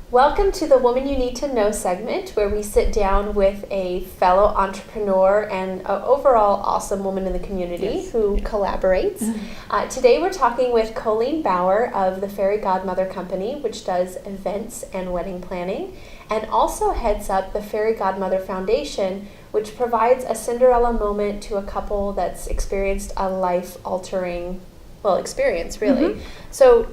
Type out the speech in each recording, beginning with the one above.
Welcome to the Woman You Need to Know segment, where we sit down with a fellow entrepreneur and an overall awesome woman in the community who collaborates. Today we're talking with Colleen Bauer of the FairyGodmothe company, which does events and wedding planning, and also heads up the FairyGodmothe Foundation, which provides a Cinderella moment to a couple that's experienced a life-altering, experience, really. So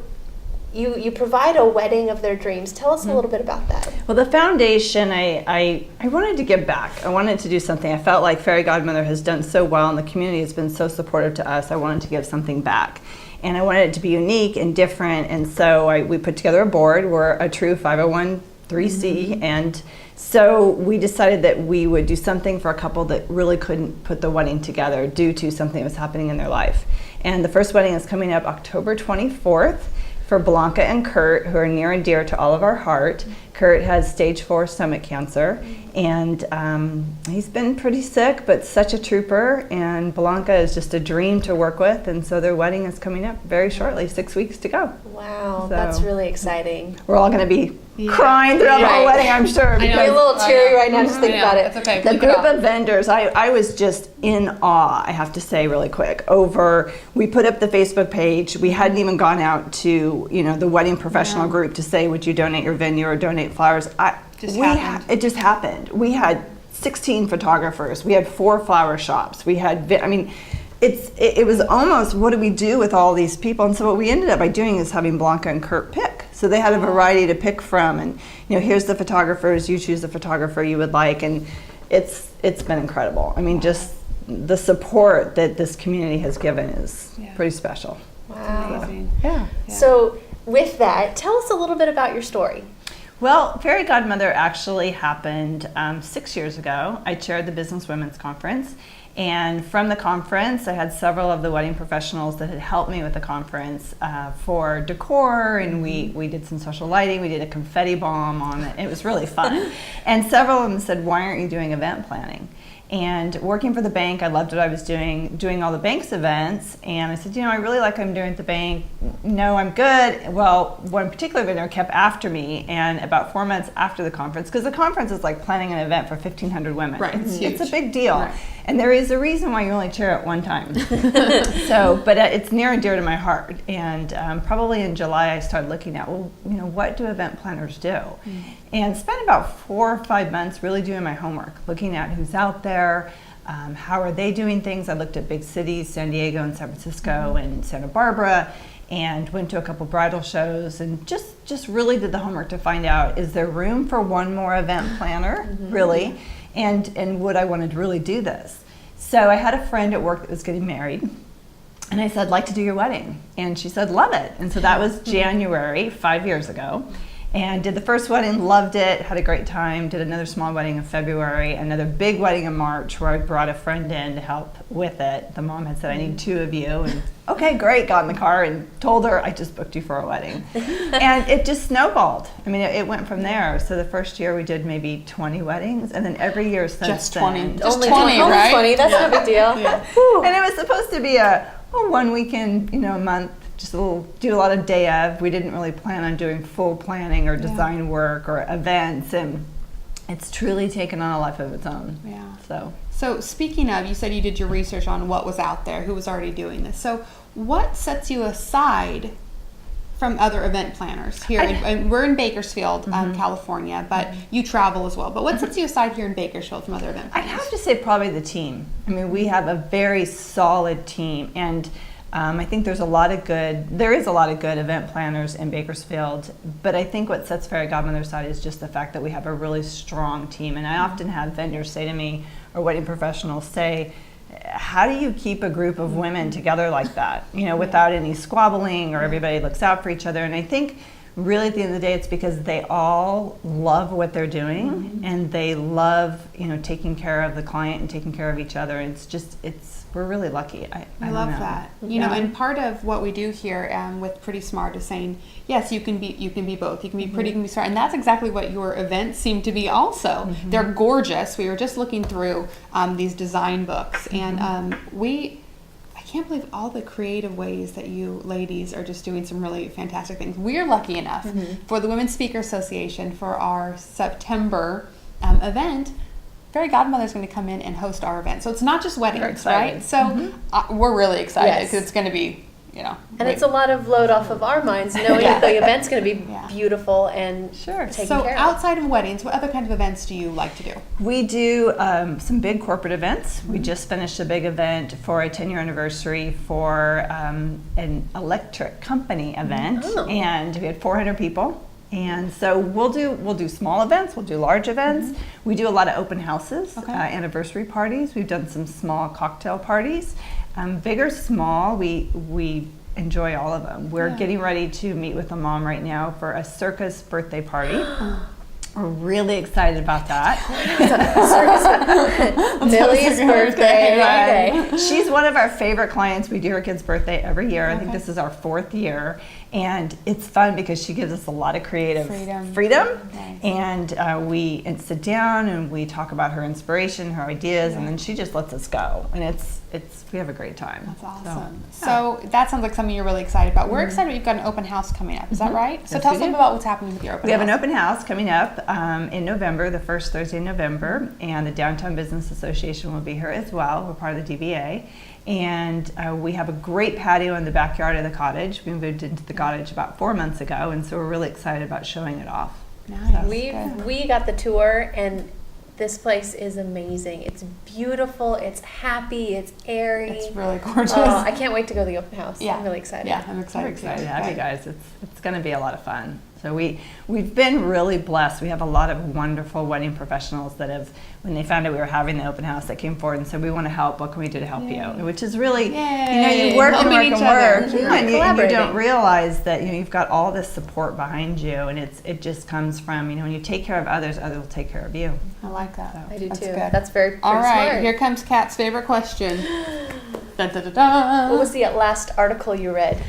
you provide a wedding of their dreams. Tell us a little bit about that. Well, the foundation, I wanted to give back. I wanted to do something. I felt like FairyGodmothe has done so well and the community has been so supportive to us. I wanted to give something back. And I wanted it to be unique and different. And so we put together a board. We're a true 501(c)(3) and so we decided that we would do something for a couple that really couldn't put the wedding together due to something that was happening in their life. And the first wedding is coming up October 24th. For Blanca and Kurt, who are near and dear to all of our heart. Kurt has stage 4 stomach cancer, and he's been pretty sick, but such a trooper, and Blanca is just a dream to work with, and so their wedding is coming up very shortly, 6 weeks to go. Wow, that's really exciting. We're all going to be crying throughout the whole wedding, I'm sure. I'd be a little teary right now just think about it. It's okay. The group of vendors, I was just in awe, I have to say really quick, we put up the Facebook page. We hadn't even gone out to, the wedding professional group to say, would you donate your venue or donate flowers? It just happened. We had 16 photographers. We had 4 flower shops. We had, it was almost, what do we do with all these people? And so what we ended up by doing is having Blanca and Kurt pick. So they had a variety to pick from, and here's the photographers, you choose the photographer you would like, and it's been incredible. Just the support that this community has given is pretty special. Wow. Amazing. Yeah. So with that, tell us a little bit about your story. Well, FairyGodmothe actually happened 6 years ago. I chaired the Business Women's Conference, and from the conference, I had several of the wedding professionals that had helped me with the conference for decor, and we did some social lighting. We did a confetti bomb on it. It was really fun. And several of them said, why aren't you doing event planning? And working for the bank, I loved what I was doing all the bank's events. And I said, I really like what I'm doing at the bank. No, I'm good. Well, one particular vendor kept after me, and about 4 months after the conference, because the conference is like planning an event for 1,500 women. Right, It's a big deal. Right. And there is a reason why you only chair it one time. But it's near and dear to my heart. And probably in July, I started looking at, what do event planners do? And spent about 4 or 5 months really doing my homework, looking at who's out there, how are they doing things. I looked at big cities, San Diego and San Francisco and Santa Barbara, and went to a couple bridal shows and just really did the homework to find out, is there room for one more event planner, really? And would I want to really do this? So I had a friend at work that was getting married, and I said, I'd like to do your wedding. And she said, love it. And so that was January, 5 years ago. And did the first wedding, loved it, had a great time, did another small wedding in February, another big wedding in March where I brought a friend in to help with it. The mom had said, I need 2 of you. And okay, great, got in the car and told her, I just booked you for a wedding. And it just snowballed. It went from there. So the first year we did maybe 20 weddings, and then every year since Just then. 20. Just Only 20, right? 20, that's no big deal. And it was supposed to be a 1 weekend, a month, just do a lot of day of. We didn't really plan on doing full planning or design work or events, and it's truly taken on a life of its own. Yeah. So speaking of, you said you did your research on what was out there, who was already doing this. So what sets you aside from other event planners here? And we're in Bakersfield, California, but you travel as well. But what sets you aside here in Bakersfield from other event I'd planners? have to say probably the team. We have a very solid team, and I think there is a lot of good event planners in Bakersfield, but I think what sets FairyGodmothe aside is just the fact that we have a really strong team. And I often have vendors say to me, or wedding professionals say, how do you keep a group of women together like that, without any squabbling or everybody looks out for each other? And I think really at the end of the day, it's because they all love what they're doing, and they love, taking care of the client and taking care of each other. And we're really lucky. I love don't know. that. And part of what we do here with Pretty Smart is saying, yes, you can be both. You can be pretty, you can be smart, and that's exactly what your events seem to be. Also, they're gorgeous. We were just looking through these design books, and can't believe all the creative ways that you ladies are just doing some really fantastic things. We're lucky enough for the Women's Speaker Association for our September event. Fairy Godmother is going to come in and host our event. So it's not just weddings, right? So we're really excited because it's going to be, and it's a lot of load off of our minds, knowing that the event's going to be beautiful and taken care of. So outside of weddings, what other kinds of events do you like to do? We do some big corporate events. We just finished a big event for a 10-year anniversary for an electric company event, and we had 400 people. And so we'll do small events, we'll do large events. We do a lot of open houses, anniversary parties. We've done some small cocktail parties. Big or small, we enjoy all of them. We're getting ready to meet with a mom right now for a circus birthday party. We're really excited about that. Millie's birthday. She's one of our favorite clients. We do her kid's birthday every year. I think this is our 4th year. And it's fun because she gives us a lot of creative freedom. Nice. And we sit down and we talk about her inspiration, her ideas, and then she just lets us go. And we have a great time. That's awesome. So that sounds like something you're really excited about. We're excited you've got an open house coming up. Is that right? So tell us about what's happening with your open house. We have an open house coming up in November, the first Thursday in November, and the Downtown Business Association will be here as well. We're part of the DBA. And we have a great patio in the backyard of the cottage. We moved into the cottage about 4 months ago, and so we're really excited about showing it off. Nice. We got the tour, and this place is amazing. It's beautiful, it's happy, it's airy. It's really gorgeous. I can't wait to go to the open house. Yeah. I'm really excited. Yeah, I'm excited. We're excited to have you guys. It's going to be a lot of fun. So we've been really blessed. We have a lot of wonderful wedding professionals that have, when they found out we were having the open house, that came forward and said, we want to help. What can we do to help you? Which is really, you work and work and work, and you don't realize that you've got all this support behind you, and it just comes from when you take care of others, others will take care of you. I like that. I do too. Good. That's very all right. smart. Here comes Kat's favorite question. Dun, dun, dun, dun. What was the last article you read?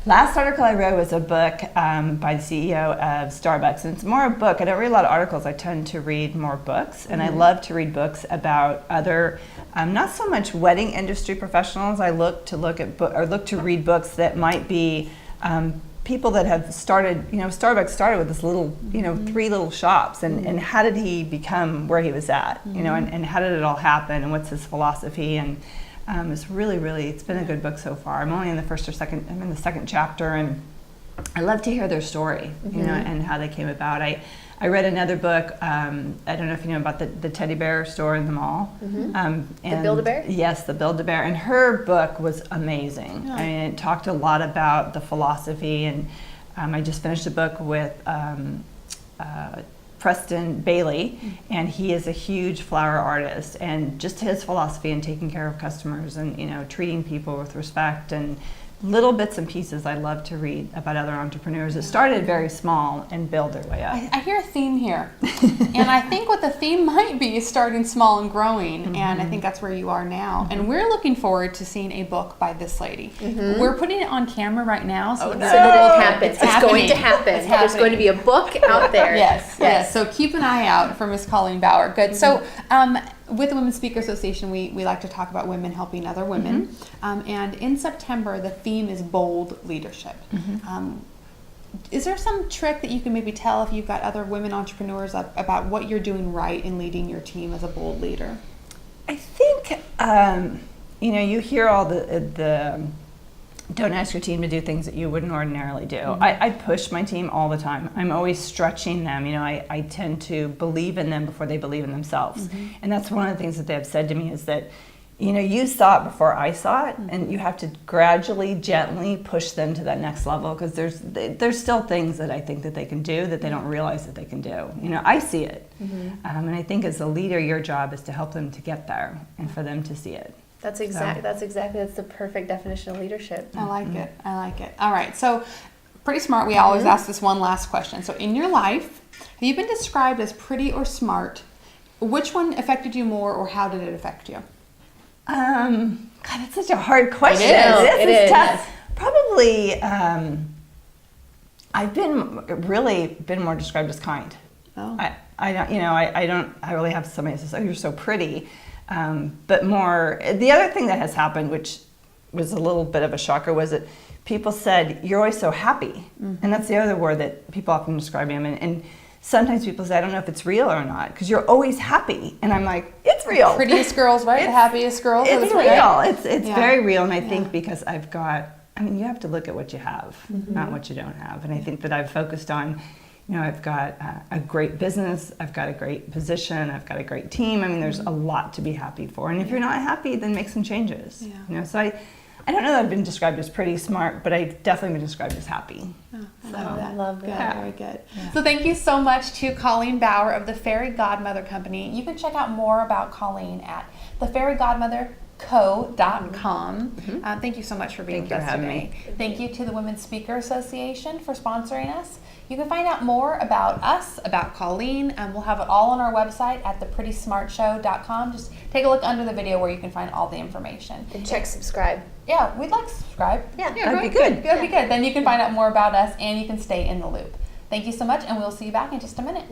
Last article I read was a book by the CEO of Starbucks, and it's more a book. I don't read a lot of articles. I tend to read more books, and I love to read books about other, not so much wedding industry professionals. I look to read books that might be people that have started. Starbucks started with this little, 3 little shops, and how did he become where he was at? And how did it all happen? And what's his philosophy? And it's really, it's been a good book so far. I'm only in the I'm in the second chapter, and I love to hear their story, and how they came about. I read another book, I don't know if you know about the teddy bear store in the mall. The Build-A-Bear? Yes, the Build-A-Bear. And her book was amazing. Yeah. I mean, it talked a lot about the philosophy, and I just finished a book with Preston Bailey, and he is a huge flower artist, and just his philosophy in taking care of customers and treating people with respect and little bits and pieces I love to read about other entrepreneurs that started very small and build their way up. I hear a theme here. And I think what the theme might be is starting small and growing. And I think that's where you are now. And we're looking forward to seeing a book by this lady. We're putting it on camera right now. So it won't happen. It's going to happen. There's going to be a book out there. Yes. So keep an eye out for Miss Colleen Bauer. Good. So with the Women's Speaker Association, we like to talk about women helping other women. And in September, the theme is bold leadership. Is there some trick that you can maybe tell if you've got other women entrepreneurs about what you're doing right in leading your team as a bold leader? I think, you hear all the don't ask your team to do things that you wouldn't ordinarily do. I push my team all the time. I'm always stretching them. I tend to believe in them before they believe in themselves. And that's one of the things that they have said to me is that, you saw it before I saw it, and you have to gradually, gently push them to that next level, because there's still things that I think that they can do that they don't realize that they can do. I see it. And I think as a leader, your job is to help them to get there and for them to see it. That's the perfect definition of leadership. I like it. All right. So pretty smart. We always ask this one last question. So in your life, have you been described as pretty or smart? Which one affected you more, or how did it affect you? God, that's such a hard question. It is tough. Probably, I've been more described as kind. Oh. I don't really have somebody that says, "Oh, you're so pretty." But more, the other thing that has happened, which was a little bit of a shocker was that people said, you're always so happy. And that's the other word that people often describe me. And sometimes people say, I don't know if it's real or not, because you're always happy. And I'm like, it's real. Prettiest girls, right? The happiest girls. It's real. Right? It's very real. And I think because I've got, I mean, you have to look at what you have, not what you don't have. And I think that I've focused on, you know, I've got a great business, I've got a great position, I've got a great team. I mean, there's a lot to be happy for. And if you're not happy, then make some changes. Yeah. You know, so I don't know that I've been described as pretty smart, but I've definitely been described as happy. Oh, I So, love that. I love Good, that. very good. Yeah. So thank you so much to Colleen Bauer of the Fairy Godmother Company. You can check out more about Colleen at thefairygodmotherco.com. Thank you so much for being Thank with you us for having today. me. Thank you to the Women's Speaker Association for sponsoring us. You can find out more about us, about Colleen, and we'll have it all on our website at theprettysmartshow.com. Just take a look under the video where you can find all the information. And check subscribe. Yeah, we'd like to subscribe. Yeah. That'd be good. That'd be good. Then you can find out more about us and you can stay in the loop. Thank you so much, and we'll see you back in just a minute.